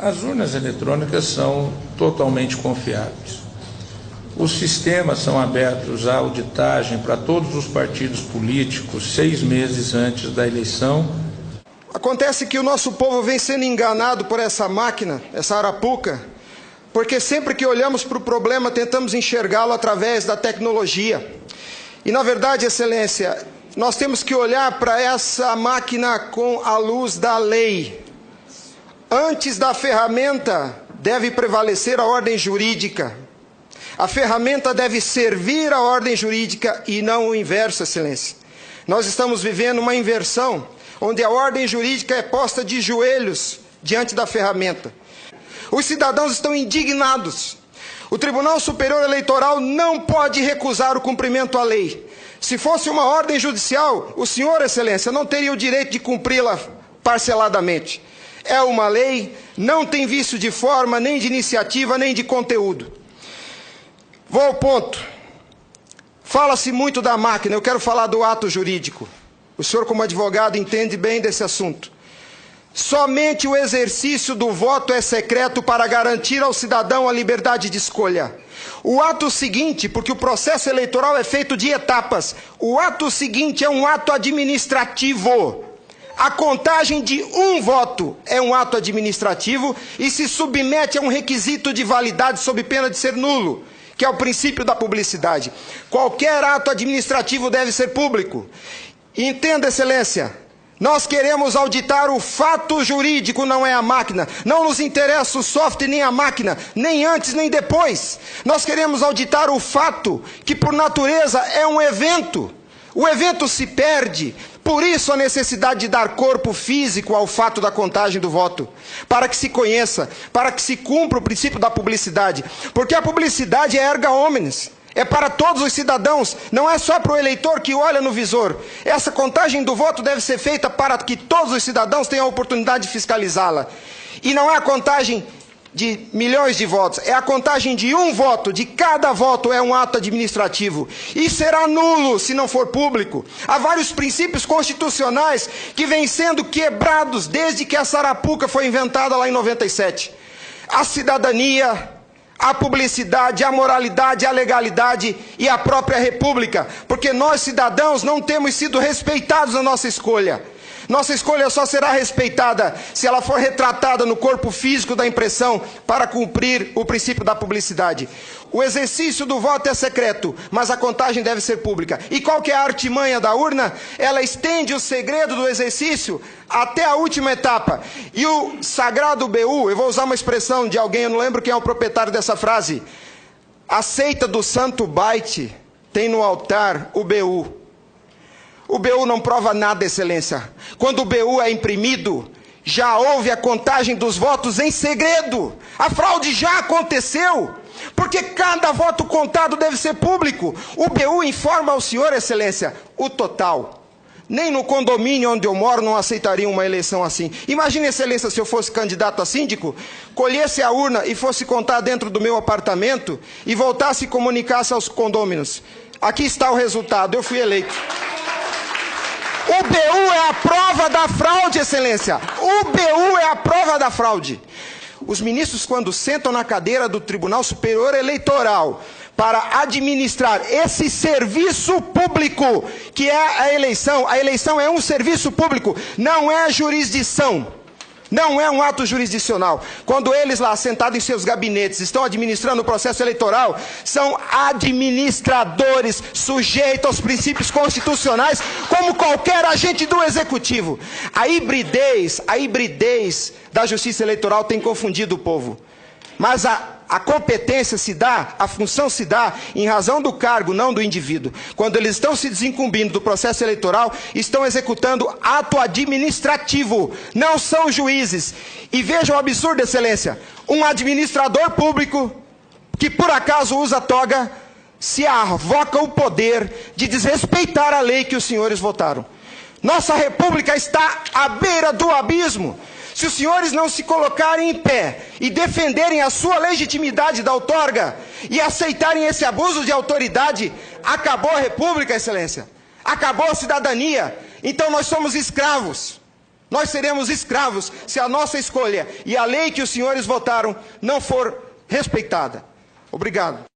As urnas eletrônicas são totalmente confiáveis. Os sistemas são abertos à auditagem para todos os partidos políticos 6 meses antes da eleição. Acontece que o nosso povo vem sendo enganado por essa máquina, essa arapuca, porque sempre que olhamos para o problema tentamos enxergá-lo através da tecnologia. E na verdade, Excelência, nós temos que olhar para essa máquina com a luz da lei. Antes da ferramenta deve prevalecer a ordem jurídica. A ferramenta deve servir a ordem jurídica e não o inverso, Excelência. Nós estamos vivendo uma inversão, onde a ordem jurídica é posta de joelhos diante da ferramenta. Os cidadãos estão indignados. O Tribunal Superior Eleitoral não pode recusar o cumprimento à lei. Se fosse uma ordem judicial, o senhor, Excelência, não teria o direito de cumpri-la parceladamente. É uma lei, não tem vício de forma, nem de iniciativa, nem de conteúdo. Vou ao ponto. Fala-se muito da máquina, eu quero falar do ato jurídico. O senhor, como advogado, entende bem desse assunto. Somente o exercício do voto é secreto para garantir ao cidadão a liberdade de escolha. O ato seguinte, porque o processo eleitoral é feito de etapas, o ato seguinte é um ato administrativo. A contagem de um voto é um ato administrativo e se submete a um requisito de validade sob pena de ser nulo, que é o princípio da publicidade. Qualquer ato administrativo deve ser público. Entenda, Excelência, nós queremos auditar o fato jurídico, não é a máquina. Não nos interessa o software nem a máquina, nem antes nem depois. Nós queremos auditar o fato, que por natureza é um evento. O evento se perde, por isso a necessidade de dar corpo físico ao fato da contagem do voto, para que se conheça, para que se cumpra o princípio da publicidade, porque a publicidade é erga omnes, é para todos os cidadãos, não é só para o eleitor que olha no visor. Essa contagem do voto deve ser feita para que todos os cidadãos tenham a oportunidade de fiscalizá-la. E não é a contagem de milhões de votos, é a contagem de um voto, de cada voto é um ato administrativo. E será nulo se não for público. Há vários princípios constitucionais que vêm sendo quebrados desde que essa arapuca foi inventada lá em 97. A cidadania, a publicidade, a moralidade, a legalidade e a própria república. Porque nós, cidadãos, não temos sido respeitados na nossa escolha. Nossa escolha só será respeitada se ela for retratada no corpo físico da impressão para cumprir o princípio da publicidade. O exercício do voto é secreto, mas a contagem deve ser pública. E qual que é a artimanha da urna? Ela estende o segredo do exercício até a última etapa. E o sagrado BU, eu vou usar uma expressão de alguém, eu não lembro quem é o proprietário dessa frase. A seita do santo baite tem no altar o BU. O BU não prova nada, Excelência. Quando o BU é imprimido, já houve a contagem dos votos em segredo. A fraude já aconteceu. Porque cada voto contado deve ser público. O BU informa ao senhor, Excelência, o total. Nem no condomínio onde eu moro não aceitaria uma eleição assim. Imagine, Excelência, se eu fosse candidato a síndico, colhesse a urna e fosse contar dentro do meu apartamento e voltasse e comunicasse aos condôminos. Aqui está o resultado, eu fui eleito. O BU é a prova da fraude, Excelência. O BU é a prova da fraude. Os ministros, quando sentam na cadeira do Tribunal Superior Eleitoral para administrar esse serviço público, que é a eleição é um serviço público, não é jurisdição. Não é um ato jurisdicional. Quando eles lá, sentados em seus gabinetes, estão administrando o processo eleitoral, são administradores sujeitos aos princípios constitucionais, como qualquer agente do executivo. A hibridez da justiça eleitoral tem confundido o povo. Mas a competência se dá, a função se dá em razão do cargo, não do indivíduo. Quando eles estão se desincumbindo do processo eleitoral, estão executando ato administrativo, não são juízes. E vejam o absurdo, Excelência, um administrador público que por acaso usa toga, se arvoca o poder de desrespeitar a lei que os senhores votaram. Nossa república está à beira do abismo. Se os senhores não se colocarem em pé e defenderem a sua legitimidade da outorga e aceitarem esse abuso de autoridade, acabou a república, Excelência. Acabou a cidadania. Então nós somos escravos. Nós seremos escravos se a nossa escolha e a lei que os senhores votaram não for respeitada. Obrigado.